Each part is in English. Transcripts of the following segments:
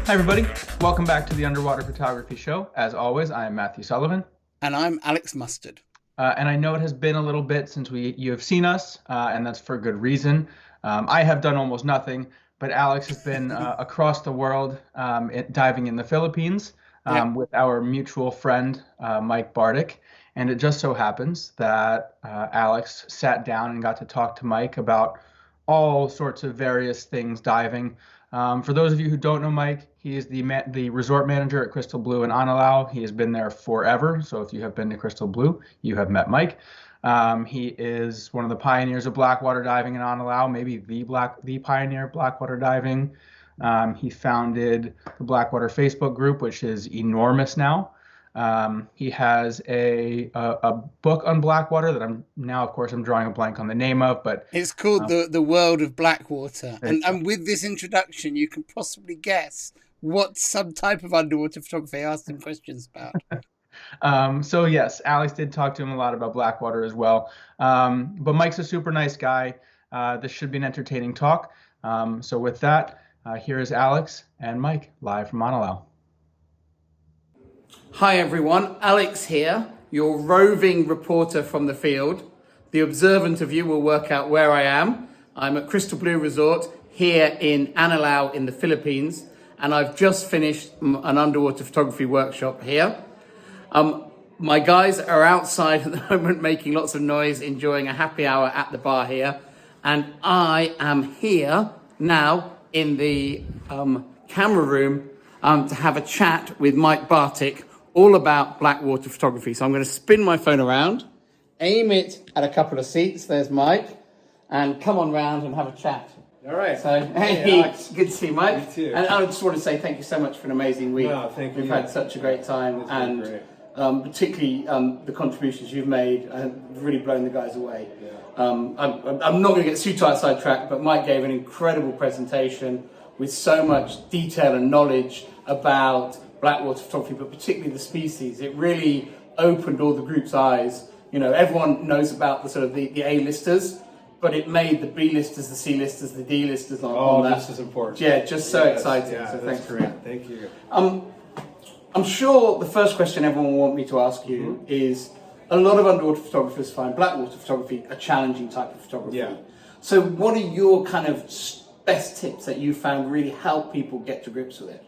Hi, everybody. Welcome back to the Underwater Photography Show. As always, I am Matthew Sullivan. And I'm Alex Mustard. And I know it has been a little bit since you have seen us, and that's for good reason. I have done almost nothing, but Alex has been across the world diving in the Philippines Yeah. with our mutual friend, Mike Bartick. And it just so happens that Alex sat down and got to talk to Mike about all sorts of various things diving. For those of you who don't know Mike, he is the resort manager at Crystal Blue in Anilao. He has been there forever. So if you have been to Crystal Blue, you have met Mike. He is one of the pioneers of Blackwater diving in Anilao, maybe the pioneer of Blackwater diving. He founded the Blackwater Facebook group, which is enormous now. He has a book on Blackwater that of course, I'm drawing a blank on the name of, but It's called the World of Blackwater. there you go. And with this introduction, you can possibly guess what subtype of underwater photography I asked him questions about. So yes, Alex did talk to him a lot about Blackwater as well. But Mike's a super nice guy. This should be an entertaining talk. So with that, here is Alex and Mike live from Anilao. Hi, everyone. Alex here, your roving reporter from the field. The observant of you will work out where I am. I'm at Crystal Blue Resort here in Anilao in the Philippines, and I've just finished an underwater photography workshop here. My guys are outside at the moment making lots of noise, enjoying a happy hour at the bar here. And I am here now in the camera room to have a chat with Mike Bartick all about Blackwater photography. So I'm going to spin my phone around, aim it at a couple of seats. There's Mike. And come on round and have a chat. All right. So, hey, Alex. good to see you, Mike. You too. And I just want to say thank you so much for an amazing week. No, thank you. We've had such a great time, It's been and great. particularly the contributions you've made have really blown the guys away. Yeah. I'm not going to get too tight sidetracked, but Mike gave an incredible presentation with so much detail and knowledge about Blackwater photography, but particularly the species. It really opened all the group's eyes. You know, everyone knows about the sort of the A-listers, but it made the B-listers, the C-listers, the D-listers on that. This is important. Yeah, just so exciting. Yeah, So that's thanks. great. Thank you. I'm sure the first question everyone will want me to ask you is, a lot of underwater photographers find Blackwater photography a challenging type of photography. Yeah. So what are your kind of best tips that you found really help people get to grips with it?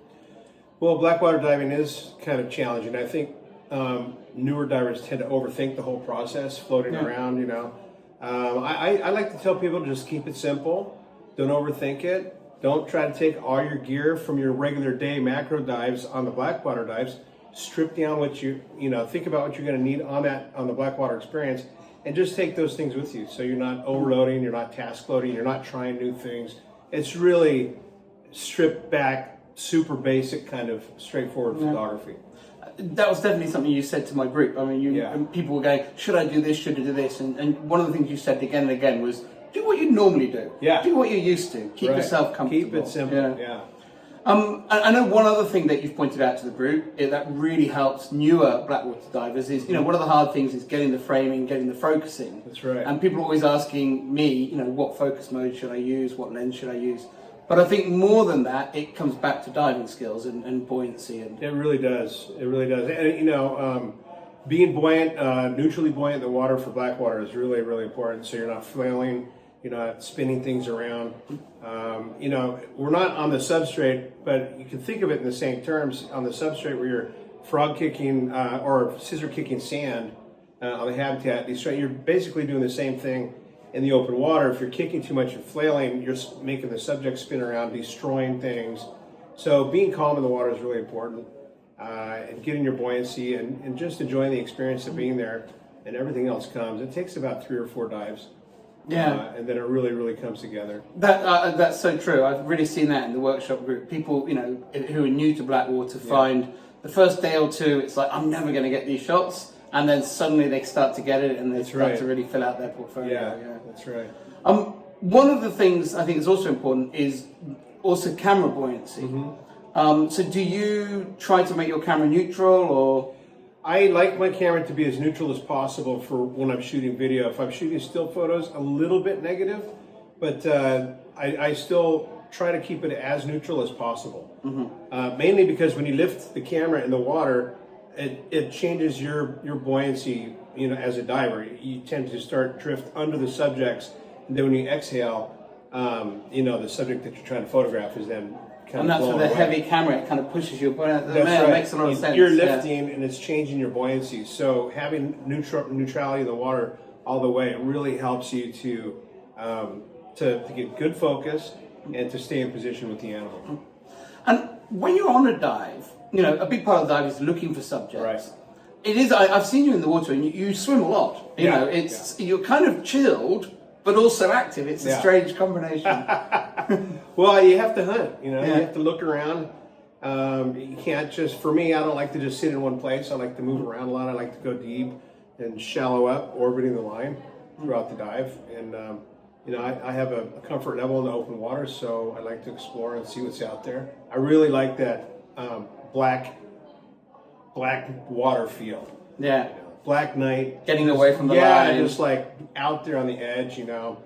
Well, Blackwater diving is kind of challenging. I think newer divers tend to overthink the whole process, floating around, you know. I like to tell people to just keep it simple. Don't overthink it. Don't try to take all your gear from your regular day macro dives on the Blackwater dives. Strip down what think about what you're going to need on the Blackwater experience, and just take those things with you. So you're not overloading, you're not task loading, you're not trying new things. It's really stripped back, super basic kind of straightforward photography. That was definitely something you said to my group. I mean, and people were going, should I do this, should I do this? And one of the things you said again and again was, do what you normally do. Yeah. Do what you're used to. Keep yourself comfortable. Keep it simple, yeah. I know one other thing that you've pointed out to the group that really helps newer Blackwater divers is, one of the hard things is getting the framing, getting the focusing. That's right. And people are always asking me, what focus mode should I use? What lens should I use? But I think more than that, it comes back to diving skills and buoyancy. And it really does. It really does. And, being buoyant, neutrally buoyant in the water for Blackwater is really, really important. So you're not flailing, you're not spinning things around. We're not on the substrate, but you can think of it in the same terms. On the substrate where you're frog kicking or scissor kicking sand on the habitat, you're basically doing the same thing in the open water. If you're kicking too much and flailing, you're making the subject spin around, destroying things. So being calm in the water is really important, and getting your buoyancy and just enjoying the experience of being there, and everything else comes. It takes about 3 or 4 dives. yeah. And then it really, really comes together. That's so true. I've really seen that in the workshop group. People, who are new to Blackwater find the first day or two, it's like, I'm never going to get these shots. And then suddenly they start to get it and they start to really fill out their portfolio. Yeah, that's right. One of the things I think is also important is also camera buoyancy. So do you try to make your camera neutral, or? I like my camera to be as neutral as possible for when I'm shooting video. If I'm shooting still photos, a little bit negative, but I still try to keep it as neutral as possible. Mainly because when you lift the camera in the water, it changes your buoyancy. You know, as a diver, you tend to start drift under the subjects, and then when you exhale, you know, the subject that you're trying to photograph is then kind and of that's blown with the away. heavy camera, it kind of pushes your buoyancy. That's right. It makes a lot of sense. You're lifting and it's changing your buoyancy. So having neutrality in the water all the way, it really helps you to get good focus and to stay in position with the animal. And when you're on a dive, you know, a big part of the dive is looking for subjects. Right. It is. I've seen you in the water, and you swim a lot. You know, you're kind of chilled, but also active. It's a strange combination. Well, you have to hunt. You know, you have to look around. You can't just. For me, I don't like to just sit in one place. I like to move around a lot. I like to go deep and shallow up, orbiting the line throughout the dive. And you know, I have a comfort level in the open water, so I like to explore and see what's out there. I really like that black water feel. Yeah. You know, black night. Getting away from the line. Yeah, just like out there on the edge, you know.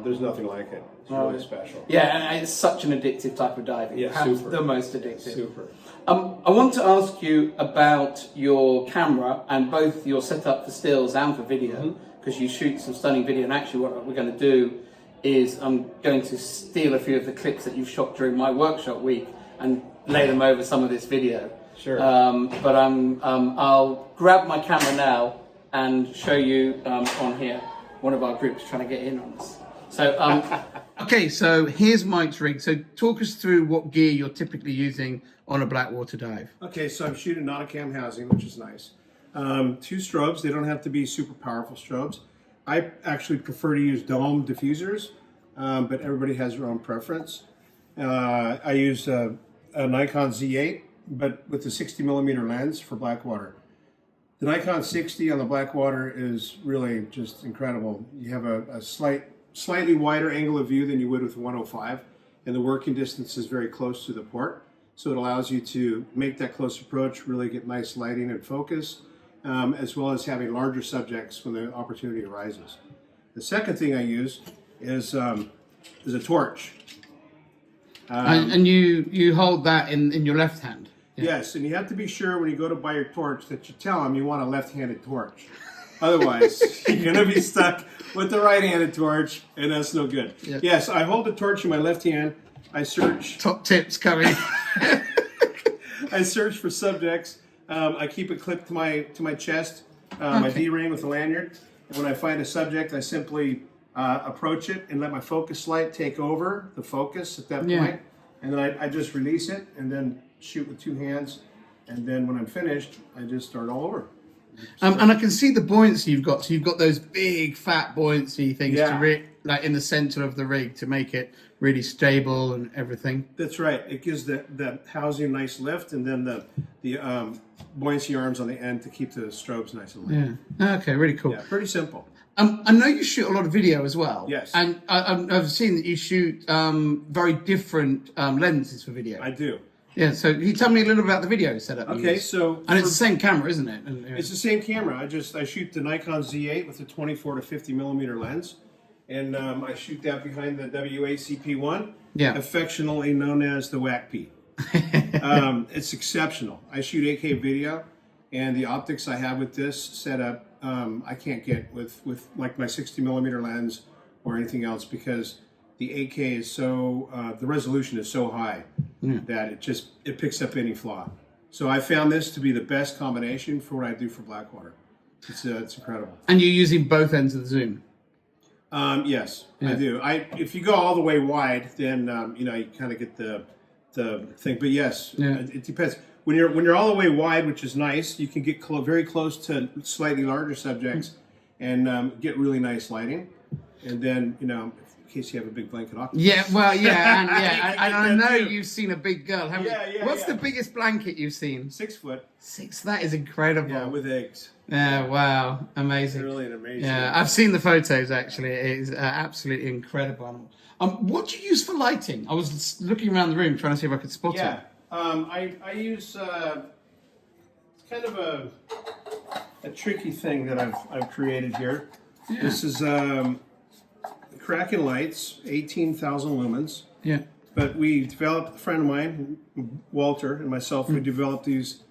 There's nothing like it. It's really special. Yeah, and it's such an addictive type of diving. Yeah, Perhaps super. the most addictive. Super. I want to ask you about your camera and both your setup for stills and for video, because you shoot some stunning video. And actually, what we're going to do is I'm going to steal a few of the clips that you've shot during my workshop week and lay them over some of this video. Sure. But I'll grab my camera now and show you on here one of our groups trying to get in on this. So, okay, so here's Mike's rig. So talk us through what gear you're typically using on a Blackwater dive. Okay, so I'm shooting Nauticam housing, which is nice. 2 strobes. They don't have to be super powerful strobes. I actually prefer to use dome diffusers, but everybody has their own preference. I use a Nikon Z8, but with the 60mm lens for Blackwater. The Nikon 60 on the Blackwater is really just incredible. You have a slightly wider angle of view than you would with 105, and the working distance is very close to the port. So it allows you to make that close approach, really get nice lighting and focus, as well as having larger subjects when the opportunity arises. The second thing I use is a torch. And you hold that in your left hand? Yeah. Yes, and you have to be sure when you go to buy your torch that you tell them you want a left-handed torch. Otherwise, you're going to be stuck with the right-handed torch, and that's no good. Yeah. Yes, I hold the torch in my left hand. I search. Top tips coming. I search for subjects. I keep it clipped to my chest, my D-ring with a lanyard. And when I find a subject, I simply approach it and let my focus light take over the focus at that point. And then I just release it and then shoot with 2 hands. And then when I'm finished, I just start all over. And I can see the buoyancy you've got. So you've got those big fat buoyancy things like in the center of the rig to make it really stable and everything. That's right. It gives the housing a nice lift, and then the buoyancy arms on the end to keep the strobes nice and light. Yeah. Okay. Really cool. Yeah. Pretty simple. I know you shoot a lot of video as well. Yes. And I've seen that you shoot very different lenses for video. I do. Yeah, so can you tell me a little about the video setup? Okay, so and it's the same camera, isn't it? It's the same camera. I shoot the Nikon Z8 with a 24 to 50mm lens, and I shoot that behind the W8CP1, affectionately known as the WACP. It's exceptional. I shoot 8K video, and the optics I have with this setup, I can't get with like my 60mm lens or anything else, because the 8K is so, the resolution is so high that it picks up any flaw. So I found this to be the best combination for what I do for Blackwater. It's incredible. And you're using both ends of the zoom? Yes, I do. If you go all the way wide, then you kind of get the thing. But yes, it depends. When you're all the way wide, which is nice, you can get very close to slightly larger subjects and get really nice lighting. And then in case you have a big blanket off. Yeah, well, and I know you've seen a big girl, haven't you? What's the biggest blanket you've seen? 6 foot. 6. That is incredible. Yeah, with eggs. Yeah, wow, amazing. It's really an amazing. Yeah, I've seen the photos actually. It is absolutely incredible. What do you use for lighting? I was looking around the room trying to see if I could spot it. I use kind of a tricky thing that I've created here. Yeah. This is Kraken lights, 18,000 lumens. Yeah. But we developed, a friend of mine, Walter, and myself, we developed these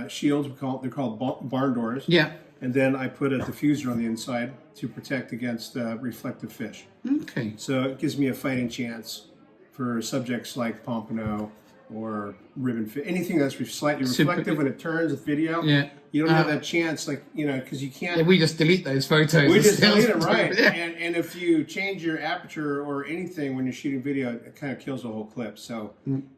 shields. They're called barn doors. Yeah. And then I put a diffuser on the inside to protect against reflective fish. Okay. So it gives me a fighting chance for subjects like pompano or ribbon fish, anything that's slightly reflective when it turns with video. Yeah. You don't have that chance, like, you know, because you can't. Yeah, we just delete those photos. We just delete them, right? Yeah. And if you change your aperture or anything when you're shooting video, it kind of kills the whole clip. So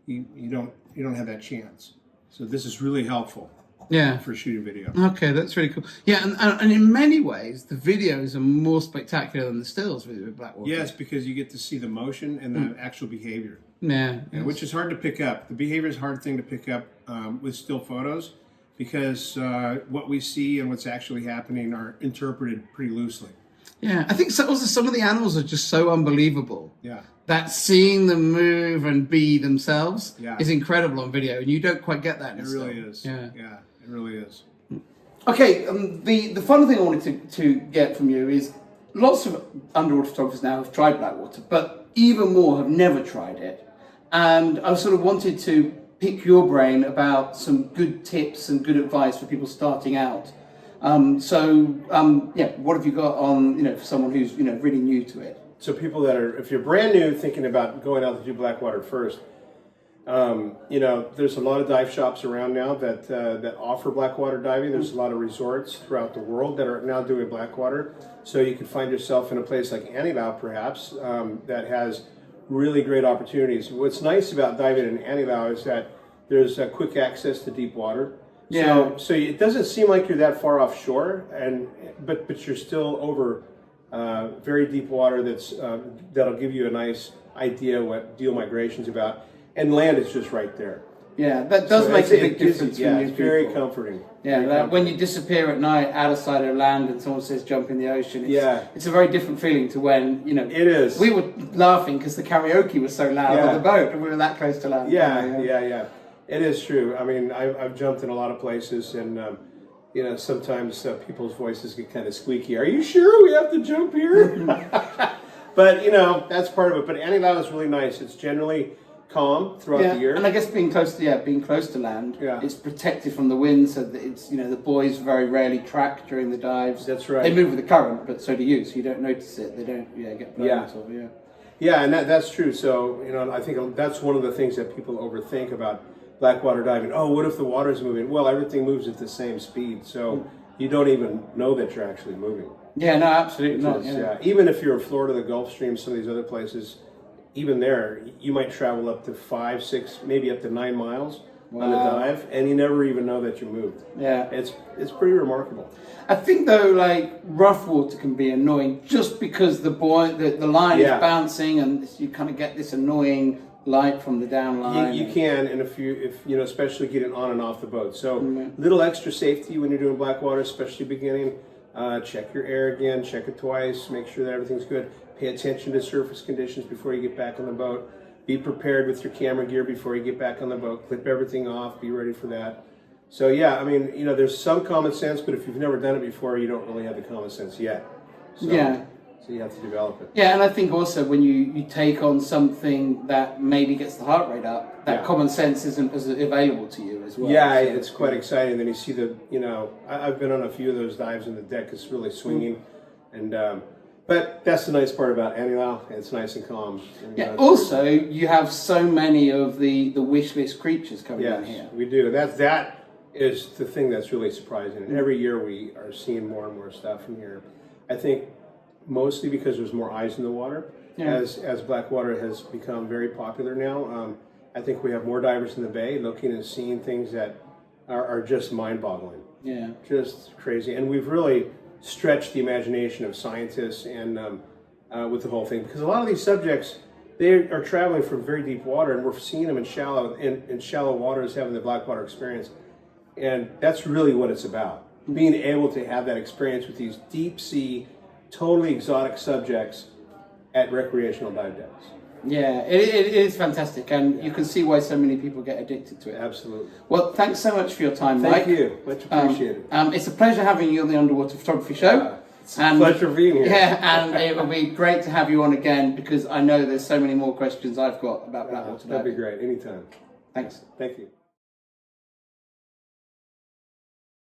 you don't have that chance. So this is really helpful. Yeah. For shooting video. Okay, that's really cool. Yeah, and in many ways, the videos are more spectacular than the stills with Blackwater. Yes, because you get to see the motion and the actual behavior. Yeah. Which is hard to pick up. The behavior is a hard thing to pick up with still photos because what we see and what's actually happening are interpreted pretty loosely. Yeah, I think also some of the animals are just so unbelievable. Yeah. That seeing them move and be themselves Yeah. is incredible on video, and you don't quite get that in It still. really is. Yeah. Yeah, it really is. Okay, the fun thing I wanted to get from you is lots of underwater photographers now have tried Blackwater, but even more have never tried it. And I sort of wanted to pick your brain about some good tips and good advice for people starting out. What have you got on, for someone who's, really new to it? So people that are, if you're brand new thinking about going out to do Blackwater first, there's a lot of dive shops around now that offer Blackwater diving. There's a lot of resorts throughout the world that are now doing Blackwater. So you can find yourself in a place like Anilao, perhaps, that has really great opportunities. What's nice about diving in Anilao is that there's quick access to deep water. Yeah. So it doesn't seem like you're that far offshore, but you're still over very deep water that'll give you a nice idea what deal migration's about. And land is just right there. Yeah, that does make a big difference. Yeah, for it's new very people. comforting. Yeah, very like when you disappear at night out of sight of land and someone says jump in the ocean, it's a very different feeling to when, It is. We were laughing because the karaoke was so loud on the boat and we were that close to land. Yeah. It is true. I mean, I've jumped in a lot of places and, sometimes people's voices get kind of squeaky. Are you sure we have to jump here? But, that's part of it. But Anilao is really nice. It's generally calm throughout the year. And I guess being close to land, it's protected from the wind, so that it's, the buoys very rarely track during the dives. That's right. They move with the current, but so do you, so you don't notice it. They don't get blown out of. Yeah, and that's true. So, I think that's one of the things that people overthink about Blackwater diving. Oh, what if the water's moving? Well, everything moves at the same speed, so you don't even know that you're actually moving. Yeah, no, absolutely not. Even if you're in Florida, the Gulf Stream, some of these other places, even there, you might travel up to 5, 6, maybe up to 9 miles on a dive, and you never even know that you moved. Yeah, it's pretty remarkable. I think though, like rough water can be annoying just because the line is bouncing, and you kind of get this annoying light from the down line. You can, and if especially getting on and off the boat. So little extra safety when you're doing Blackwater, especially beginning. Check your air again, check it twice, make sure that everything's good. Pay attention to surface conditions before you get back on the boat. Be prepared with your camera gear before you get back on the boat. Clip everything off, be ready for that. So there's some common sense, but if you've never done it before, you don't really have the common sense yet. So you have to develop it. Yeah, and I think also when you take on something that maybe gets the heart rate up, that common sense isn't as available to you as well. Yeah, it's quite exciting. Then you see I've been on a few of those dives and the deck is really swinging. And but that's the nice part about Anilao. It's nice and calm. And, also, you have so many of the wish list creatures coming in here. We do. That is the thing that's really surprising. And every year we are seeing more and more stuff in here. I think mostly because there's more eyes in the water. As Blackwater has become very popular now, I think we have more divers in the bay looking and seeing things that are just mind-boggling. Yeah. Just crazy. And we've really stretched the imagination of scientists and with the whole thing. Because a lot of these subjects, they are traveling from very deep water, and we're seeing them in shallow waters having the Blackwater experience. And that's really what it's about. Being able to have that experience with these deep sea, totally exotic subjects at recreational dive decks. Yeah, it is fantastic, and you can see why so many people get addicted to it. Absolutely. Well, thanks so much for your time, Mike. Thank you. Much appreciated. It's a pleasure having you on the Underwater Photography Show. It's a pleasure being here. Yeah, and it will be great to have you on again because I know there's so many more questions I've got about Blackwater. That'd be great. Anytime. Thanks. Thank you.